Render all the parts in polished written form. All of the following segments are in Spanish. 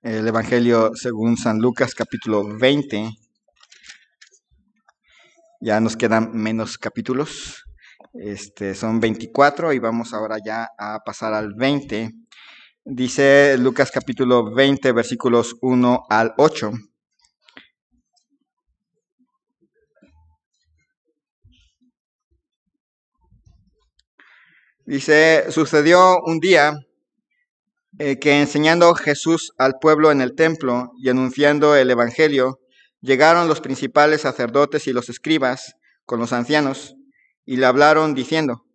El Evangelio según San Lucas, capítulo 20. Ya nos quedan menos capítulos. Son 24 y vamos ahora ya a pasar al 20. Dice Lucas capítulo 20, versículos 1 al 8. Dice, sucedió un día que enseñando Jesús al pueblo en el templo y anunciando el evangelio, llegaron los principales sacerdotes y los escribas con los ancianos y le hablaron diciendo,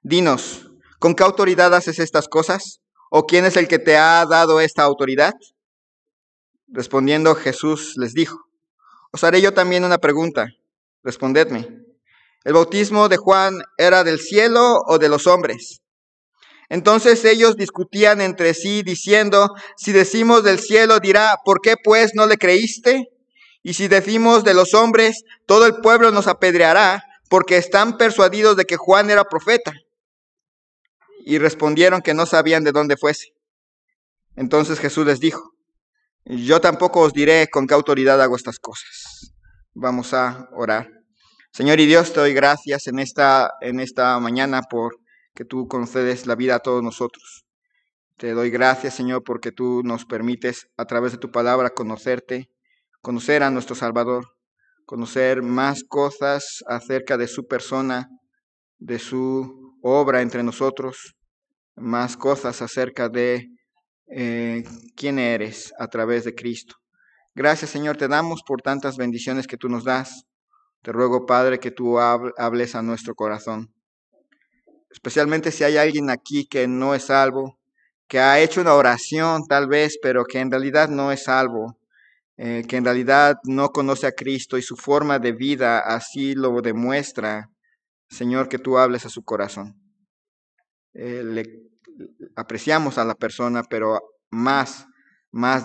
dinos, ¿con qué autoridad haces estas cosas? ¿O quién es el que te ha dado esta autoridad? Respondiendo Jesús les dijo, os haré yo también una pregunta, respondedme. ¿El bautismo de Juan era del cielo o de los hombres? Entonces ellos discutían entre sí, diciendo, si decimos del cielo, dirá, ¿por qué pues no le creíste? Y si decimos de los hombres, todo el pueblo nos apedreará, porque están persuadidos de que Juan era profeta. Y respondieron que no sabían de dónde fuese. Entonces Jesús les dijo, yo tampoco os diré con qué autoridad hago estas cosas. Vamos a orar. Señor y Dios, te doy gracias en esta mañana por que tú concedes la vida a todos nosotros. Te doy gracias, Señor, porque tú nos permites a través de tu palabra conocerte, conocer a nuestro Salvador, conocer más cosas acerca de su persona, de su obra entre nosotros, más cosas acerca de quién eres a través de Cristo. Gracias, Señor, te damos por tantas bendiciones que tú nos das. Te ruego, Padre, que tú hables a nuestro corazón. Especialmente si hay alguien aquí que no es salvo, que ha hecho una oración tal vez, pero que en realidad no es salvo, que en realidad no conoce a Cristo y su forma de vida así lo demuestra. Señor, que tú hables a su corazón. Le apreciamos a la persona, pero más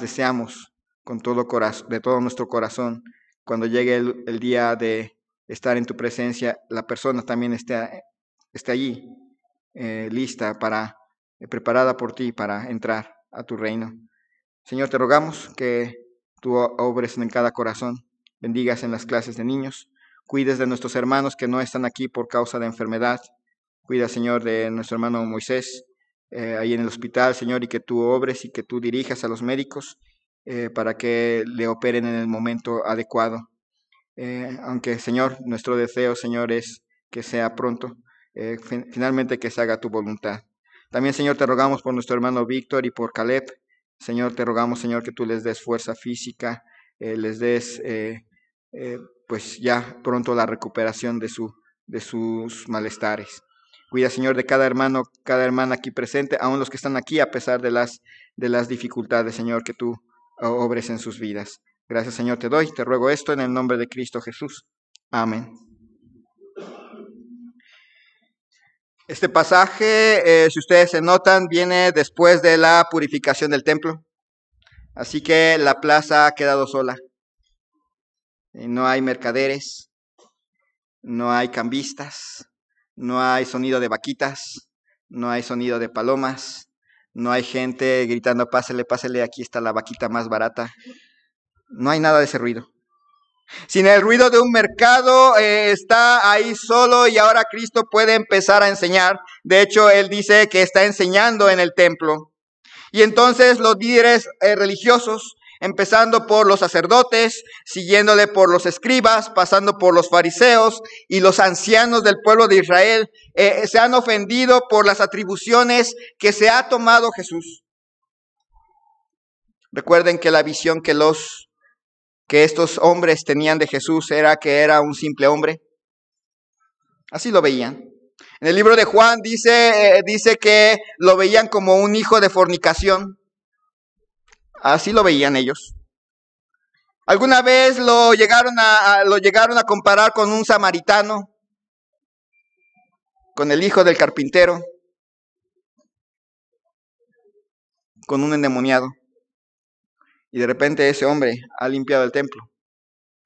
deseamos con de todo nuestro corazón, cuando llegue el día de estar en tu presencia, la persona también esté allí, lista preparada por ti para entrar a tu reino. Señor, te rogamos que tú obres en cada corazón, bendigas en las clases de niños, cuides de nuestros hermanos que no están aquí por causa de enfermedad. Cuida, Señor, de nuestro hermano Moisés, ahí en el hospital, Señor, y que tú obres y que tú dirijas a los médicos para que le operen en el momento adecuado. Aunque, Señor, nuestro deseo, Señor, es que sea pronto, finalmente que se haga tu voluntad. También, Señor, te rogamos por nuestro hermano Víctor y por Caleb. Señor, te rogamos, Señor, que tú les des fuerza física, les des, pues ya pronto la recuperación de sus malestares. Cuida, Señor, de cada hermano, cada hermana aquí presente, aun los que están aquí a pesar de las dificultades, Señor, que tú obres en sus vidas. Gracias, Señor, te doy. Te ruego esto en el nombre de Cristo Jesús. Amén. Este pasaje, si ustedes se notan, viene después de la purificación del templo. Así que la plaza ha quedado sola. No hay mercaderes, no hay cambistas, no hay sonido de vaquitas, no hay sonido de palomas, no hay gente gritando, pásele, pásele, aquí está la vaquita más barata. No hay nada de ese ruido. Sin el ruido de un mercado, está ahí solo y ahora Cristo puede empezar a enseñar. De hecho, Él dice que está enseñando en el templo. Y entonces los líderes religiosos, empezando por los sacerdotes, siguiéndole por los escribas, pasando por los fariseos y los ancianos del pueblo de Israel, se han ofendido por las atribuciones que se ha tomado Jesús. Recuerden que la visión que estos hombres tenían de Jesús era que era un simple hombre. Así lo veían. En el libro de Juan dice que lo veían como un hijo de fornicación. Así lo veían ellos. Alguna vez lo llegaron a comparar con un samaritano, con el hijo del carpintero, con un endemoniado. Y de repente ese hombre ha limpiado el templo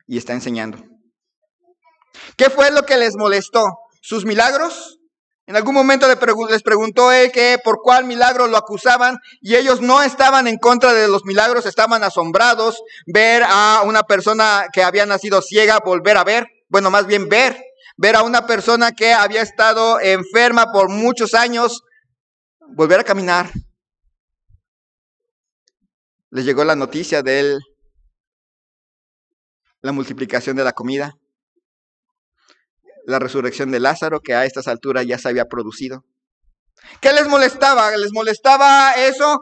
y está enseñando. ¿Qué fue lo que les molestó? ¿Sus milagros? En algún momento les preguntó él que por cuál milagro lo acusaban, y ellos no estaban en contra de los milagros, estaban asombrados ver a una persona que había nacido ciega volver a ver, bueno, más bien ver a una persona que había estado enferma por muchos años volver a caminar. Les llegó la noticia de la multiplicación de la comida, la resurrección de Lázaro, que a estas alturas ya se había producido. ¿Qué les molestaba? ¿Les molestaba eso?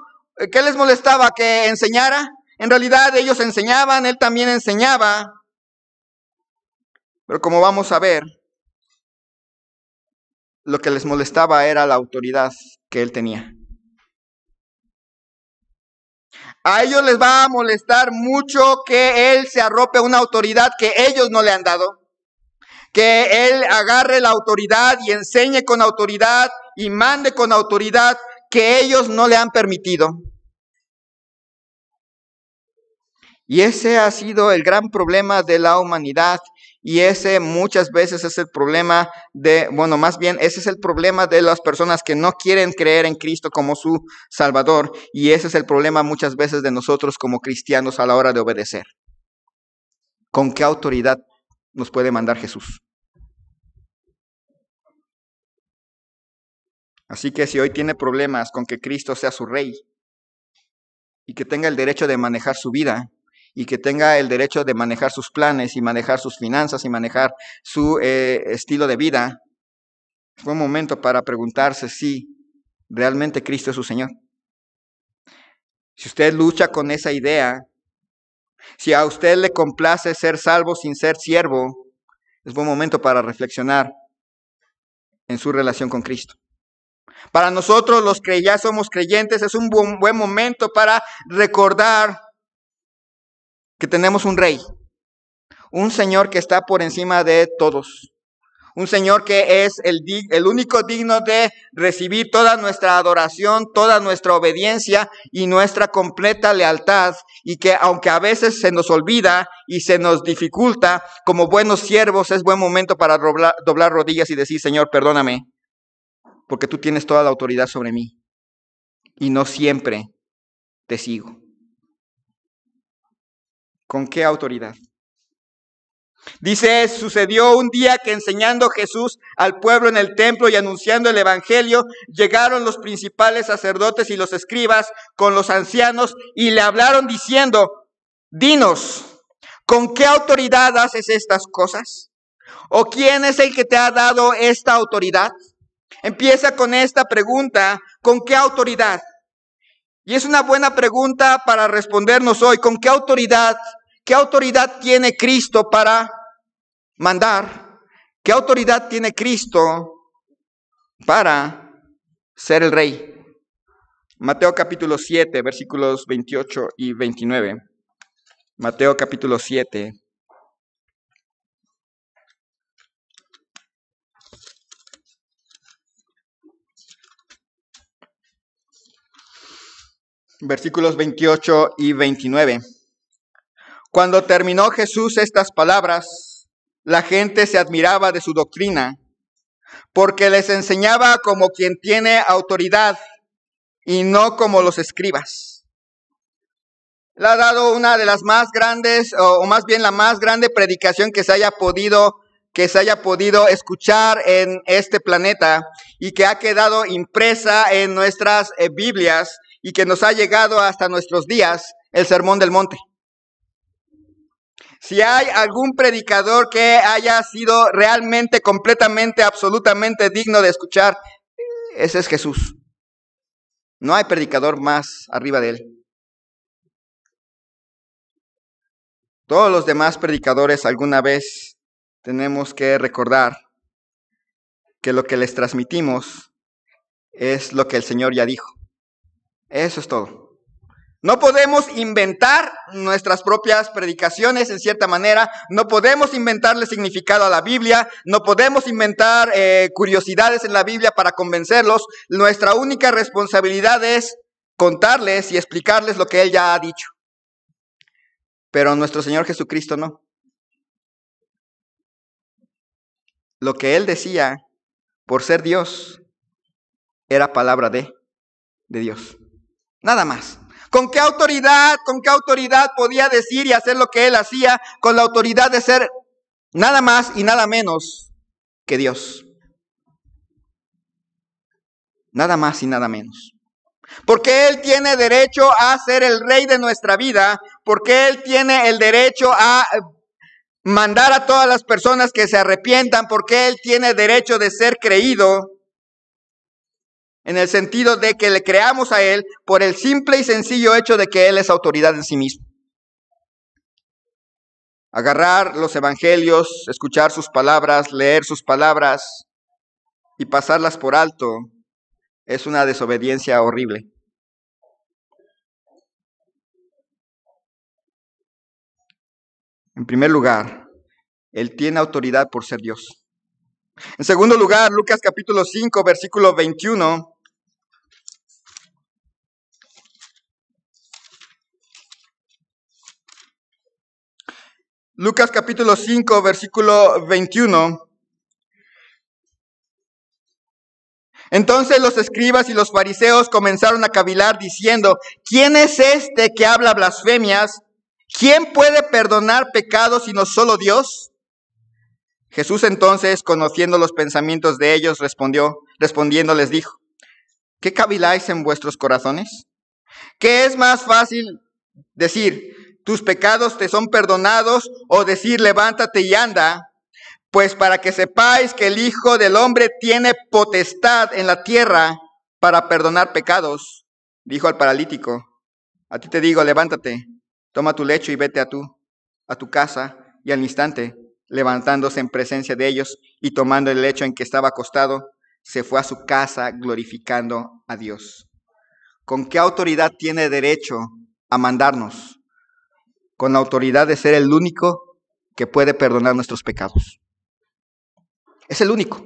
¿Qué les molestaba? ¿Que enseñara? En realidad ellos enseñaban, él también enseñaba. Pero como vamos a ver, lo que les molestaba era la autoridad que él tenía. A ellos les va a molestar mucho que él se arrope una autoridad que ellos no le han dado. Que él agarre la autoridad y enseñe con autoridad y mande con autoridad que ellos no le han permitido. Y ese ha sido el gran problema de la humanidad. Y ese muchas veces es el problema ese es el problema de las personas que no quieren creer en Cristo como su Salvador. Y ese es el problema muchas veces de nosotros como cristianos a la hora de obedecer. ¿Con qué autoridad nos puede mandar Jesús? Así que si hoy tiene problemas con que Cristo sea su rey y que tenga el derecho de manejar su vida y que tenga el derecho de manejar sus planes y manejar sus finanzas y manejar su estilo de vida, fue un momento para preguntarse si realmente Cristo es su Señor. Si usted lucha con esa idea, si a usted le complace ser salvo sin ser siervo, es buen momento para reflexionar en su relación con Cristo. Para nosotros los que ya somos creyentes es un buen momento para recordar que tenemos un rey, un Señor que está por encima de todos, un Señor que es el único digno de recibir toda nuestra adoración, toda nuestra obediencia y nuestra completa lealtad, y que aunque a veces se nos olvida y se nos dificulta, como buenos siervos es buen momento para doblar rodillas y decir: Señor, perdóname, porque tú tienes toda la autoridad sobre mí y no siempre te sigo. ¿Con qué autoridad? Dice: sucedió un día que enseñando Jesús al pueblo en el templo y anunciando el evangelio, llegaron los principales sacerdotes y los escribas con los ancianos y le hablaron diciendo: dinos, ¿con qué autoridad haces estas cosas? ¿O quién es el que te ha dado esta autoridad? Empieza con esta pregunta: ¿con qué autoridad? Y es una buena pregunta para respondernos hoy. ¿Con qué autoridad? ¿Qué autoridad tiene Cristo para mandar? ¿Qué autoridad tiene Cristo para ser el rey? Mateo capítulo 7, versículos 28 y 29. Mateo capítulo 7. Versículos 28 y 29. Cuando terminó Jesús estas palabras, la gente se admiraba de su doctrina, porque les enseñaba como quien tiene autoridad y no como los escribas. Le ha dado una de las más grandes, o más bien la más grande predicación que se haya podido escuchar en este planeta y que ha quedado impresa en nuestras Biblias y que nos ha llegado hasta nuestros días: el Sermón del Monte. Si hay algún predicador que haya sido realmente, completamente, absolutamente digno de escuchar, ese es Jesús. No hay predicador más arriba de él. Todos los demás predicadores alguna vez tenemos que recordar que lo que les transmitimos es lo que el Señor ya dijo. Eso es todo. No podemos inventar nuestras propias predicaciones en cierta manera, no podemos inventarle significado a la Biblia, no podemos inventar curiosidades en la Biblia para convencerlos. Nuestra única responsabilidad es contarles y explicarles lo que Él ya ha dicho. Pero nuestro Señor Jesucristo no. Lo que Él decía por ser Dios, era palabra de Dios. Nada más. ¿Con qué autoridad podía decir y hacer lo que él hacía? Con la autoridad de ser nada más y nada menos que Dios. Nada más y nada menos. Porque Él tiene derecho a ser el rey de nuestra vida. Porque Él tiene el derecho a mandar a todas las personas que se arrepientan. Porque Él tiene derecho de ser creído. En el sentido de que le creamos a Él por el simple y sencillo hecho de que Él es autoridad en sí mismo. Agarrar los evangelios, escuchar sus palabras, leer sus palabras y pasarlas por alto es una desobediencia horrible. En primer lugar, Él tiene autoridad por ser Dios. En segundo lugar, Lucas capítulo 5, versículo 21. Lucas capítulo 5, versículo 21. Entonces los escribas y los fariseos comenzaron a cavilar diciendo: ¿quién es este que habla blasfemias? ¿Quién puede perdonar pecados sino solo Dios? Jesús entonces, conociendo los pensamientos de ellos, respondiendo les dijo: ¿qué caviláis en vuestros corazones? ¿Qué es más fácil decir: tus pecados te son perdonados, o decir: levántate y anda? Pues para que sepáis que el Hijo del Hombre tiene potestad en la tierra para perdonar pecados, dijo al paralítico: a ti te digo, levántate, toma tu lecho y vete a tu casa. Y al instante, levantándose en presencia de ellos y tomando el lecho en que estaba acostado, se fue a su casa glorificando a Dios. ¿Con qué autoridad tiene derecho a mandarnos? Con la autoridad de ser el único que puede perdonar nuestros pecados. Es el único.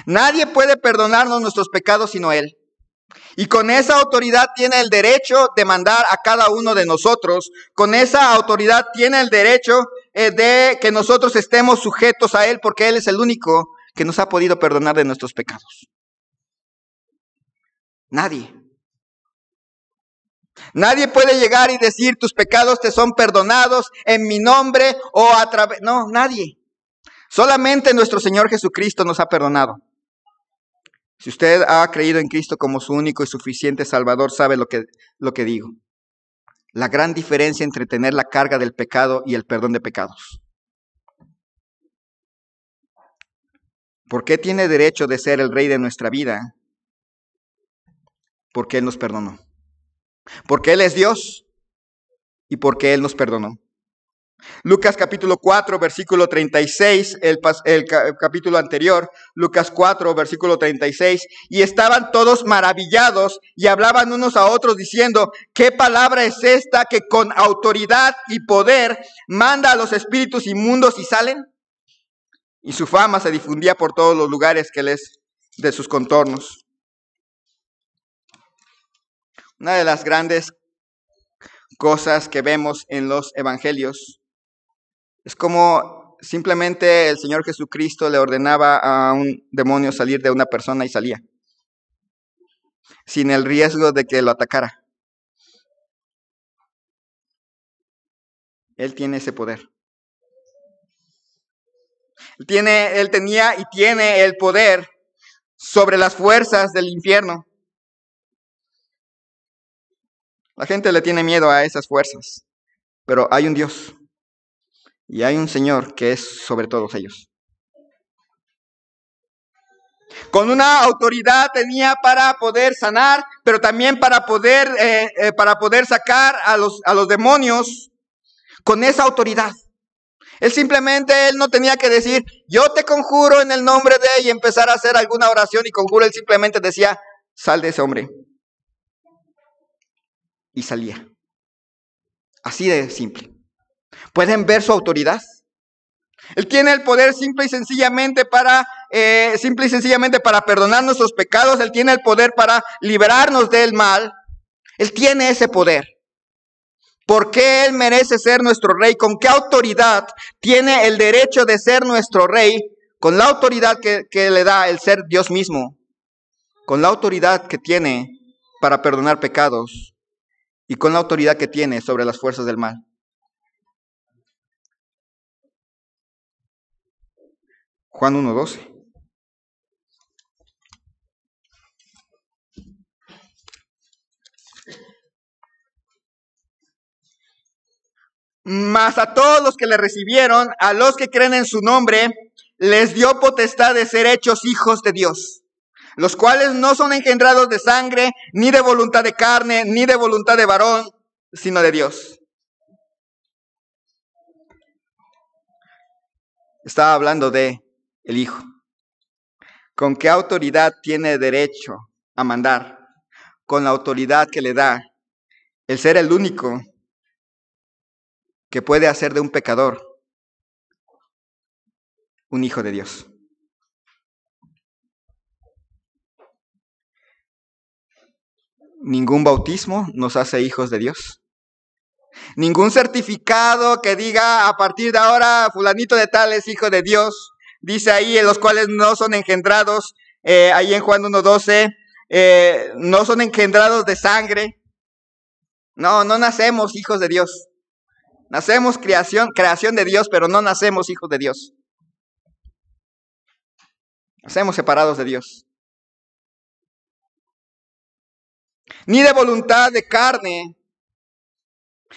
Nadie puede perdonarnos nuestros pecados sino Él. Y con esa autoridad tiene el derecho de mandar a cada uno de nosotros. Con esa autoridad tiene el derecho de que nosotros estemos sujetos a Él, porque Él es el único que nos ha podido perdonar de nuestros pecados. Nadie. Nadie puede llegar y decir: tus pecados te son perdonados en mi nombre o a través... No, nadie. Solamente nuestro Señor Jesucristo nos ha perdonado. Si usted ha creído en Cristo como su único y suficiente Salvador, sabe lo que digo. La gran diferencia entre tener la carga del pecado y el perdón de pecados. ¿Por qué tiene derecho de ser el rey de nuestra vida? Porque Él nos perdonó. Porque Él es Dios y porque Él nos perdonó. Lucas capítulo 4, versículo 36, el capítulo anterior, Lucas 4, versículo 36, y estaban todos maravillados y hablaban unos a otros diciendo: ¿qué palabra es esta que con autoridad y poder manda a los espíritus inmundos y salen? Y su fama se difundía por todos los lugares de sus contornos. Una de las grandes cosas que vemos en los evangelios es como simplemente el Señor Jesucristo le ordenaba a un demonio salir de una persona y salía, sin el riesgo de que lo atacara. Él tiene ese poder. Él tenía y tiene el poder sobre las fuerzas del infierno. La gente le tiene miedo a esas fuerzas, pero hay un Dios y hay un Señor que es sobre todos ellos. Con una autoridad tenía para poder sanar, pero también para poder sacar a los demonios con esa autoridad. Él no tenía que decir: yo te conjuro en el nombre de, y empezar a hacer alguna oración y conjuro. Él simplemente decía: sal de ese hombre. Y salía. Así de simple. ¿Pueden ver su autoridad? Él tiene el poder simple y sencillamente para perdonar nuestros pecados. Él tiene el poder para liberarnos del mal. Él tiene ese poder. ¿Por qué Él merece ser nuestro rey? ¿Con qué autoridad tiene el derecho de ser nuestro rey? con la autoridad que le da el ser Dios mismo, con la autoridad que tiene para perdonar pecados y con la autoridad que tiene sobre las fuerzas del mal. Juan 1:12. Mas a todos los que le recibieron, a los que creen en su nombre, les dio potestad de ser hechos hijos de Dios, los cuales no son engendrados de sangre, ni de voluntad de carne, ni de voluntad de varón, sino de Dios. Estaba hablando de el Hijo. ¿Con qué autoridad tiene derecho a mandar? Con la autoridad que le da el ser el único que puede hacer de un pecador un hijo de Dios. Ningún bautismo nos hace hijos de Dios. Ningún certificado que diga a partir de ahora fulanito de tal es hijo de Dios. Dice ahí en los cuales no son engendrados, ahí en Juan 1:12, no son engendrados de sangre. No nacemos hijos de Dios. Nacemos creación de Dios, pero no nacemos hijos de Dios. Nacemos separados de Dios. Ni de voluntad de carne.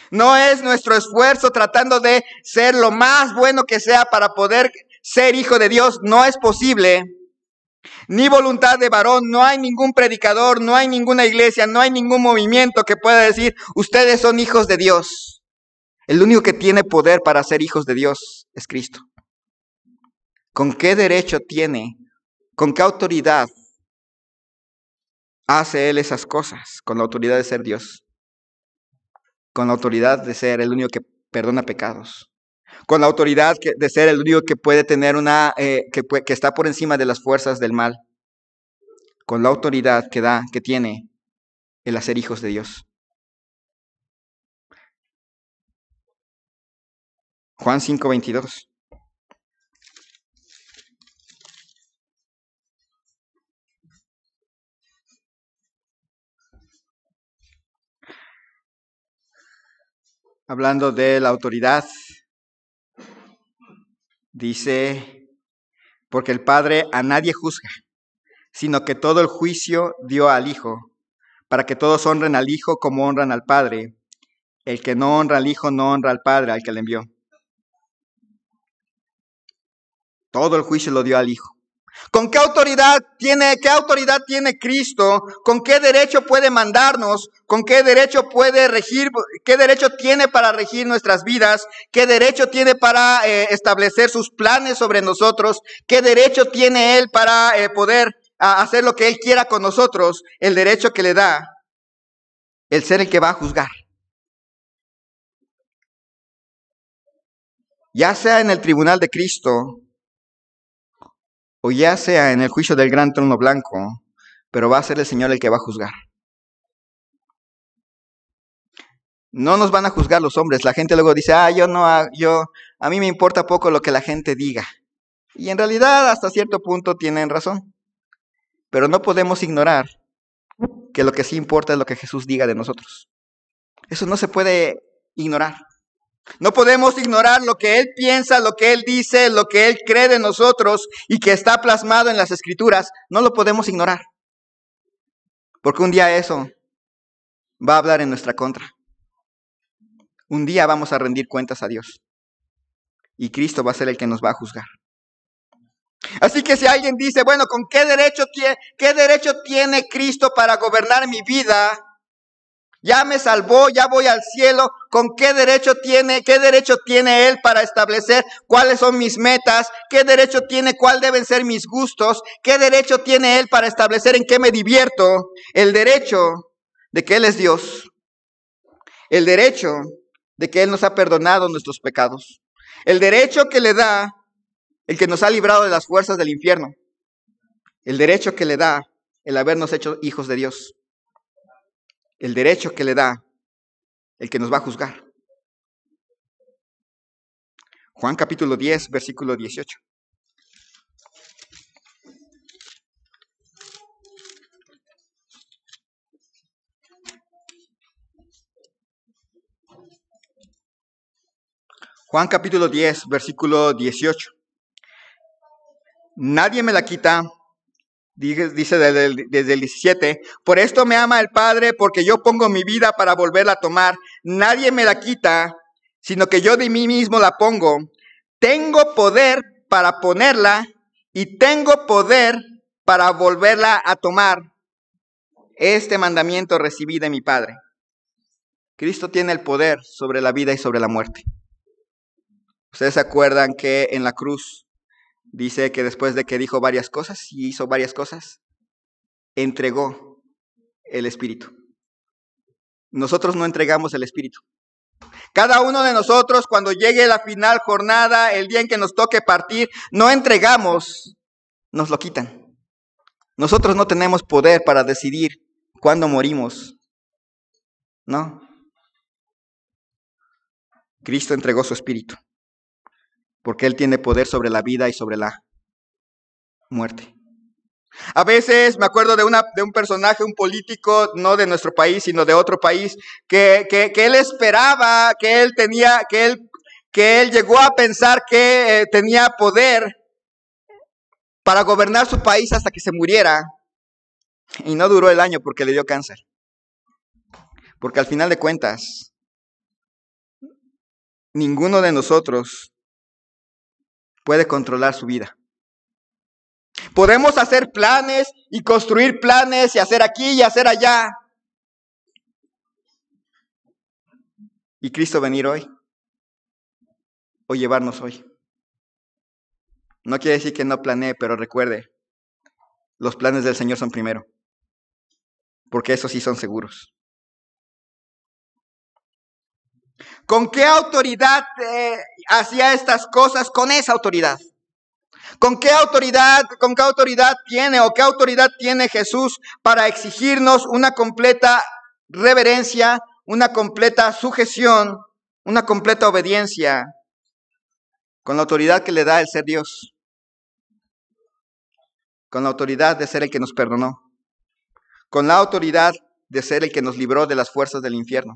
No es nuestro esfuerzo tratando de ser lo más bueno que sea para poder ser hijo de Dios. No es posible. Ni voluntad de varón. No hay ningún predicador, no hay ninguna iglesia, no hay ningún movimiento que pueda decir, ustedes son hijos de Dios. El único que tiene poder para ser hijos de Dios es Cristo. ¿Con qué derecho tiene? ¿Con qué autoridad hace Él esas cosas? Con la autoridad de ser Dios. Con la autoridad de ser el único que perdona pecados. Con la autoridad de ser el único que puede tener que está por encima de las fuerzas del mal. Con la autoridad que tiene el hacer hijos de Dios. Juan 5:22. Hablando de la autoridad, dice, porque el Padre a nadie juzga, sino que todo el juicio dio al Hijo, para que todos honren al Hijo como honran al Padre. El que no honra al Hijo no honra al Padre al que le envió. Todo el juicio lo dio al Hijo. ¿Con qué autoridad tiene Cristo? ¿Con qué derecho puede mandarnos? ¿Con qué derecho puede regir? ¿Qué derecho tiene para regir nuestras vidas? ¿Qué derecho tiene para establecer sus planes sobre nosotros? ¿Qué derecho tiene Él para poder hacer lo que Él quiera con nosotros? El derecho que le da el ser el que va a juzgar. Ya sea en el tribunal de Cristo, o ya sea en el juicio del gran trono blanco, pero va a ser el Señor el que va a juzgar. No nos van a juzgar los hombres. La gente luego dice, a mí me importa poco lo que la gente diga. Y en realidad hasta cierto punto tienen razón. Pero no podemos ignorar que lo que sí importa es lo que Jesús diga de nosotros. Eso no se puede ignorar. No podemos ignorar lo que Él piensa, lo que Él dice, lo que Él cree de nosotros y que está plasmado en las Escrituras. No lo podemos ignorar. Porque un día eso va a hablar en nuestra contra. Un día vamos a rendir cuentas a Dios. Y Cristo va a ser el que nos va a juzgar. Así que si alguien dice, bueno, ¿con qué derecho tiene Cristo para gobernar mi vida? Ya me salvó, ya voy al cielo. ¿Con qué derecho tiene Él para establecer cuáles son mis metas? ¿Qué derecho tiene, cuáles deben ser mis gustos? ¿Qué derecho tiene Él para establecer en qué me divierto? El derecho de que Él es Dios. El derecho de que Él nos ha perdonado nuestros pecados. El derecho que le da el que nos ha librado de las fuerzas del infierno. El derecho que le da el habernos hecho hijos de Dios. El derecho que le da el que nos va a juzgar. Juan capítulo 10, versículo 18. Juan capítulo 10, versículo 18. Nadie me la quita, dice desde el 17. Por esto me ama el Padre, porque yo pongo mi vida para volverla a tomar. Nadie me la quita, sino que yo de mí mismo la pongo. Tengo poder para ponerla y tengo poder para volverla a tomar. Este mandamiento recibí de mi Padre. Cristo tiene el poder sobre la vida y sobre la muerte. Ustedes se acuerdan que en la cruz dice que después de que dijo varias cosas y hizo varias cosas, entregó el Espíritu. Nosotros no entregamos el Espíritu. Cada uno de nosotros, cuando llegue la final jornada, el día en que nos toque partir, no entregamos, nos lo quitan. Nosotros no tenemos poder para decidir cuándo morimos. No. Cristo entregó su Espíritu, porque Él tiene poder sobre la vida y sobre la muerte. A veces me acuerdo de un personaje, un político, no de nuestro país, sino de otro país, que él esperaba, que él llegó a pensar que tenía poder para gobernar su país hasta que se muriera. Y no duró el año porque le dio cáncer. Porque al final de cuentas, ninguno de nosotros puede controlar su vida. Podemos hacer planes y construir planes y hacer aquí y hacer allá. Y Cristo venir hoy o llevarnos hoy. No quiere decir que no planee, pero recuerde, los planes del Señor son primero, porque esos sí son seguros. ¿Con qué autoridad hacía estas cosas? Con esa autoridad. ¿Con qué autoridad tiene o qué autoridad tiene Jesús para exigirnos una completa reverencia, una completa sujeción, una completa obediencia? Con la autoridad que le da el ser Dios. Con la autoridad de ser el que nos perdonó. Con la autoridad de ser el que nos libró de las fuerzas del infierno.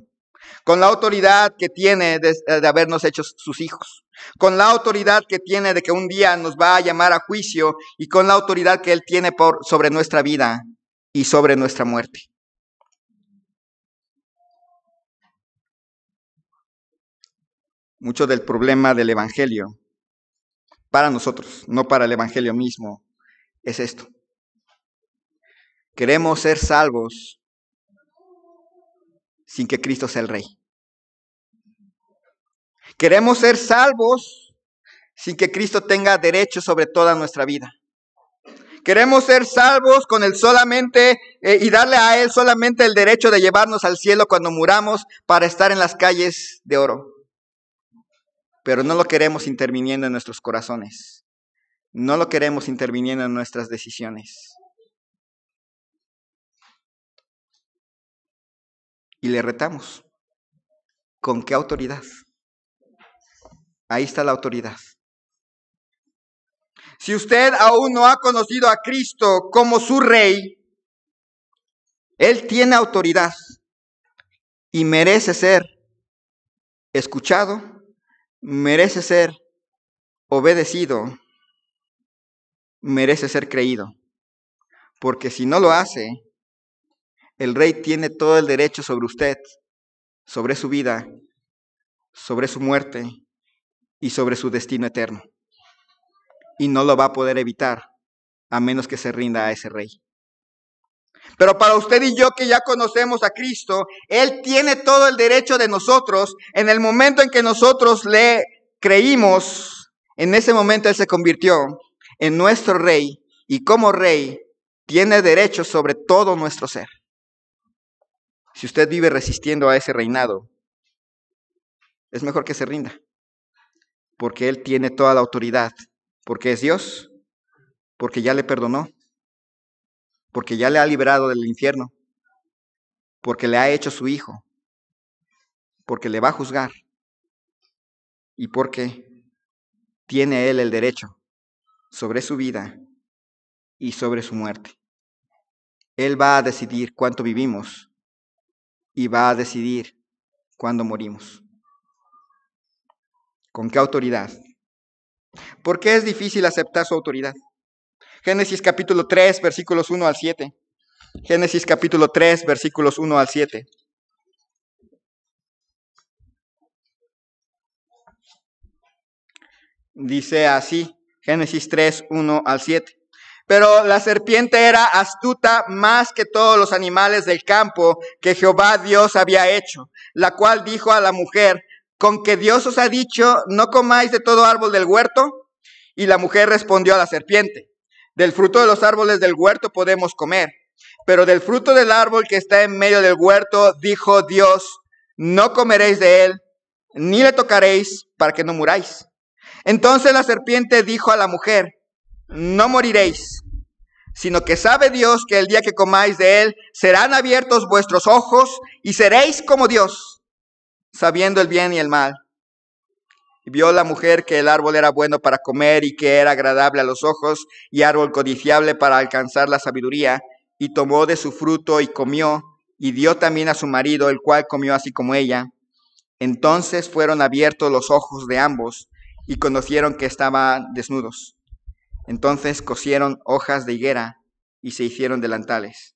Con la autoridad que tiene de habernos hecho sus hijos. Con la autoridad que tiene de que un día nos va a llamar a juicio. Y con la autoridad que Él tiene sobre nuestra vida y sobre nuestra muerte. Mucho del problema del Evangelio, para nosotros, no para el Evangelio mismo, es esto. Queremos ser salvos sin que Cristo sea el Rey. Queremos ser salvos sin que Cristo tenga derecho sobre toda nuestra vida. Queremos ser salvos con Él solamente y darle a Él solamente el derecho de llevarnos al cielo cuando muramos para estar en las calles de oro. Pero no lo queremos interviniendo en nuestros corazones. No lo queremos interviniendo en nuestras decisiones. Y le retamos. ¿Con qué autoridad? Ahí está la autoridad. Si usted aún no ha conocido a Cristo como su Rey, Él tiene autoridad y merece ser escuchado, merece ser obedecido, merece ser creído. Porque si no lo hace, el Rey tiene todo el derecho sobre usted, sobre su vida, sobre su muerte y sobre su destino eterno. Y no lo va a poder evitar a menos que se rinda a ese Rey. Pero para usted y yo que ya conocemos a Cristo, Él tiene todo el derecho de nosotros. En el momento en que nosotros le creímos, en ese momento Él se convirtió en nuestro Rey y como Rey tiene derecho sobre todo nuestro ser. Si usted vive resistiendo a ese reinado, es mejor que se rinda, porque Él tiene toda la autoridad, porque es Dios, porque ya le perdonó, porque ya le ha liberado del infierno, porque le ha hecho su hijo, porque le va a juzgar y porque tiene Él el derecho sobre su vida y sobre su muerte. Él va a decidir cuánto vivimos y va a decidir cuándo morimos. ¿Con qué autoridad? ¿Por qué es difícil aceptar su autoridad? Génesis capítulo 3, versículos 1 al 7. Génesis capítulo 3, versículos 1 al 7. Dice así, Génesis 3, 1 al 7. Pero la serpiente era astuta más que todos los animales del campo que Jehová Dios había hecho, la cual dijo a la mujer: ¿con que Dios os ha dicho, no comáis de todo árbol del huerto? Y la mujer respondió a la serpiente: del fruto de los árboles del huerto podemos comer, pero del fruto del árbol que está en medio del huerto, dijo Dios: no comeréis de él, ni le tocaréis, para que no muráis. Entonces la serpiente dijo a la mujer: no moriréis, sino que sabe Dios que el día que comáis de él, serán abiertos vuestros ojos y seréis como Dios, sabiendo el bien y el mal. Y vio la mujer que el árbol era bueno para comer y que era agradable a los ojos y árbol codiciable para alcanzar la sabiduría, y tomó de su fruto y comió, y dio también a su marido, el cual comió así como ella. Entonces fueron abiertos los ojos de ambos y conocieron que estaban desnudos. Entonces cosieron hojas de higuera y se hicieron delantales.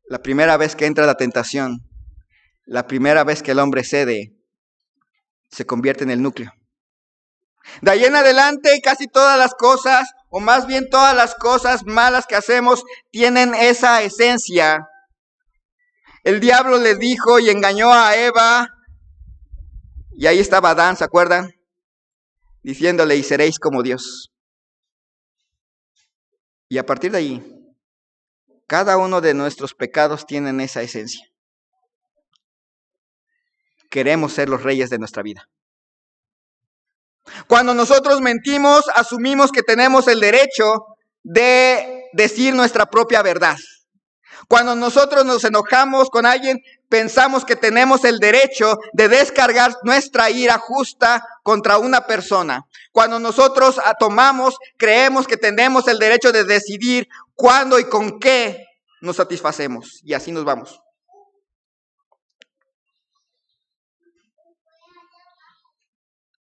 La primera vez que entra la tentación, la primera vez que el hombre cede, se convierte en el núcleo. De ahí en adelante, casi todas las cosas, o más bien todas las cosas malas que hacemos, tienen esa esencia. El diablo le dijo y engañó a Eva, y ahí estaba Adán, ¿se acuerdan? Diciéndole: y seréis como Dios. Y a partir de ahí, cada uno de nuestros pecados tienen esa esencia. Queremos ser los reyes de nuestra vida. Cuando nosotros mentimos, asumimos que tenemos el derecho de decir nuestra propia verdad. Cuando nosotros nos enojamos con alguien, pensamos que tenemos el derecho de descargar nuestra ira justa contra una persona. Cuando nosotros tomamos, creemos que tenemos el derecho de decidir cuándo y con qué nos satisfacemos. Y así nos vamos.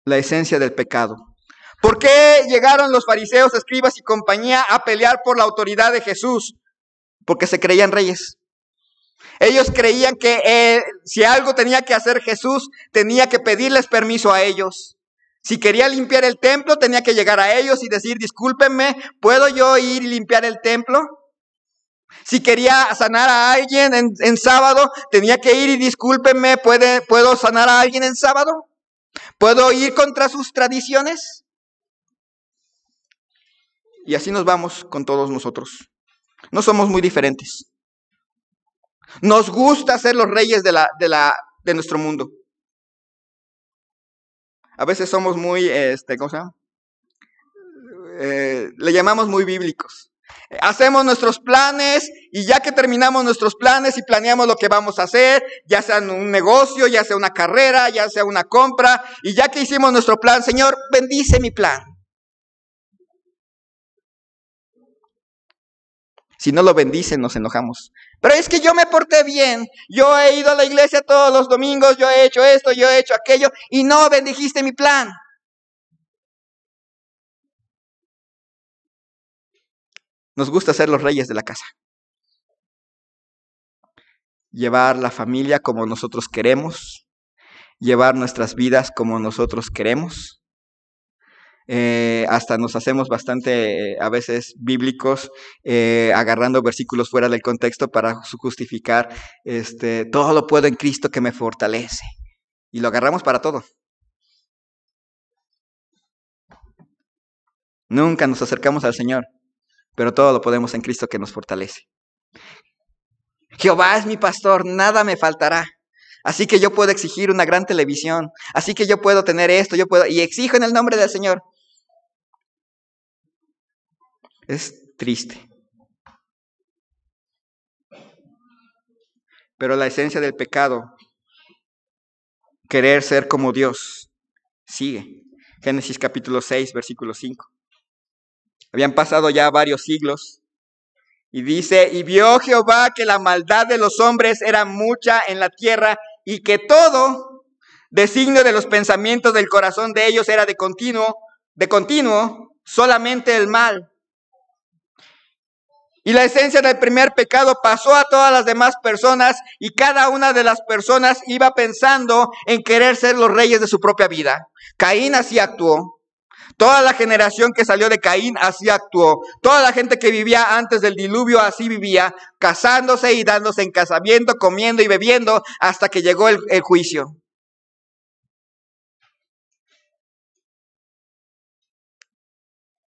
La esencia del pecado. ¿Por qué llegaron los fariseos, escribas y compañía a pelear por la autoridad de Jesús? Porque se creían reyes. Ellos creían que si algo tenía que hacer Jesús, tenía que pedirles permiso a ellos. Si quería limpiar el templo, tenía que llegar a ellos y decir: discúlpenme, ¿puedo yo ir y limpiar el templo? Si quería sanar a alguien en sábado, tenía que ir y discúlpenme, ¿puedo sanar a alguien en sábado? ¿Puedo ir contra sus tradiciones? Y así nos vamos con todos nosotros. No somos muy diferentes. Nos gusta ser los reyes de nuestro mundo. A veces somos muy, ¿cómo se llama? Le llamamos muy bíblicos. Hacemos nuestros planes y ya que terminamos nuestros planes y planeamos lo que vamos a hacer, ya sea un negocio, ya sea una carrera, ya sea una compra, y ya que hicimos nuestro plan: Señor, bendice mi plan. Si no lo bendicen, nos enojamos. Pero es que yo me porté bien, yo he ido a la iglesia todos los domingos, yo he hecho esto, yo he hecho aquello, y no bendijiste mi plan. Nos gusta ser los reyes de la casa. Llevar la familia como nosotros queremos, llevar nuestras vidas como nosotros queremos. Hasta nos hacemos bastante, a veces, bíblicos, agarrando versículos fuera del contexto para justificar, todo lo puedo en Cristo que me fortalece. Y lo agarramos para todo. Nunca nos acercamos al Señor, pero todo lo podemos en Cristo que nos fortalece. Jehová es mi pastor, nada me faltará. Así que yo puedo exigir una gran televisión. Así que yo puedo tener esto, y exijo en el nombre del Señor. Es triste. Pero la esencia del pecado, querer ser como Dios, sigue. Génesis capítulo 6, versículo 5. Habían pasado ya varios siglos. Y dice: y vio Jehová que la maldad de los hombres era mucha en la tierra, y que todo designio de los pensamientos del corazón de ellos era de continuo, solamente el mal. Y la esencia del primer pecado pasó a todas las demás personas y cada una de las personas iba pensando en querer ser los reyes de su propia vida. Caín así actuó. Toda la generación que salió de Caín así actuó. Toda la gente que vivía antes del diluvio así vivía, casándose y dándose en casamiento, comiendo y bebiendo hasta que llegó el juicio.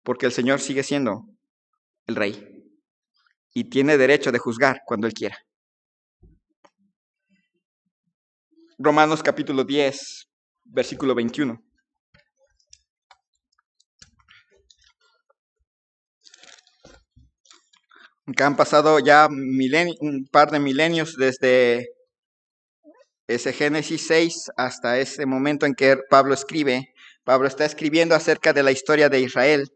Porque el Señor sigue siendo el rey y tiene derecho de juzgar cuando Él quiera. Romanos capítulo 10, versículo 21. Que han pasado ya un par de milenios desde ese Génesis 6 hasta ese momento en que Pablo escribe. Pablo está escribiendo acerca de la historia de Israel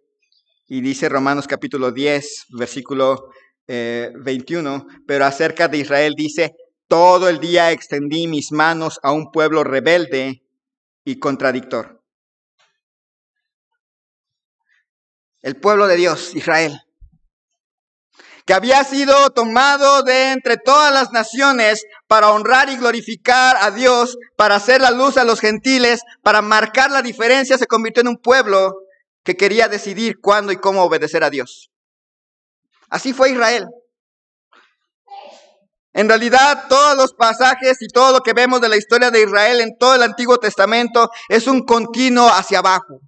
y dice Romanos capítulo 10, versículo 21, pero acerca de Israel dice: todo el día extendí mis manos a un pueblo rebelde y contradictor. El pueblo de Dios, Israel, que había sido tomado de entre todas las naciones para honrar y glorificar a Dios, para hacer la luz a los gentiles, para marcar la diferencia, se convirtió en un pueblo que quería decidir cuándo y cómo obedecer a Dios. Así fue Israel. En realidad, todos los pasajes y todo lo que vemos de la historia de Israel en todo el Antiguo Testamento es un continuo hacia abajo.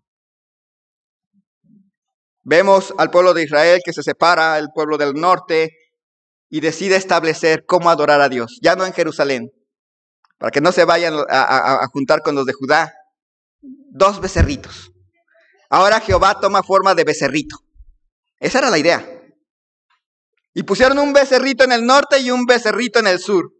Vemos al pueblo de Israel que se separa, el pueblo del norte, y decide establecer cómo adorar a Dios. Ya no en Jerusalén, para que no se vayan a juntar con los de Judá. 2 becerritos. Ahora Jehová toma forma de becerrito. Esa era la idea. Y pusieron un becerrito en el norte y un becerrito en el sur.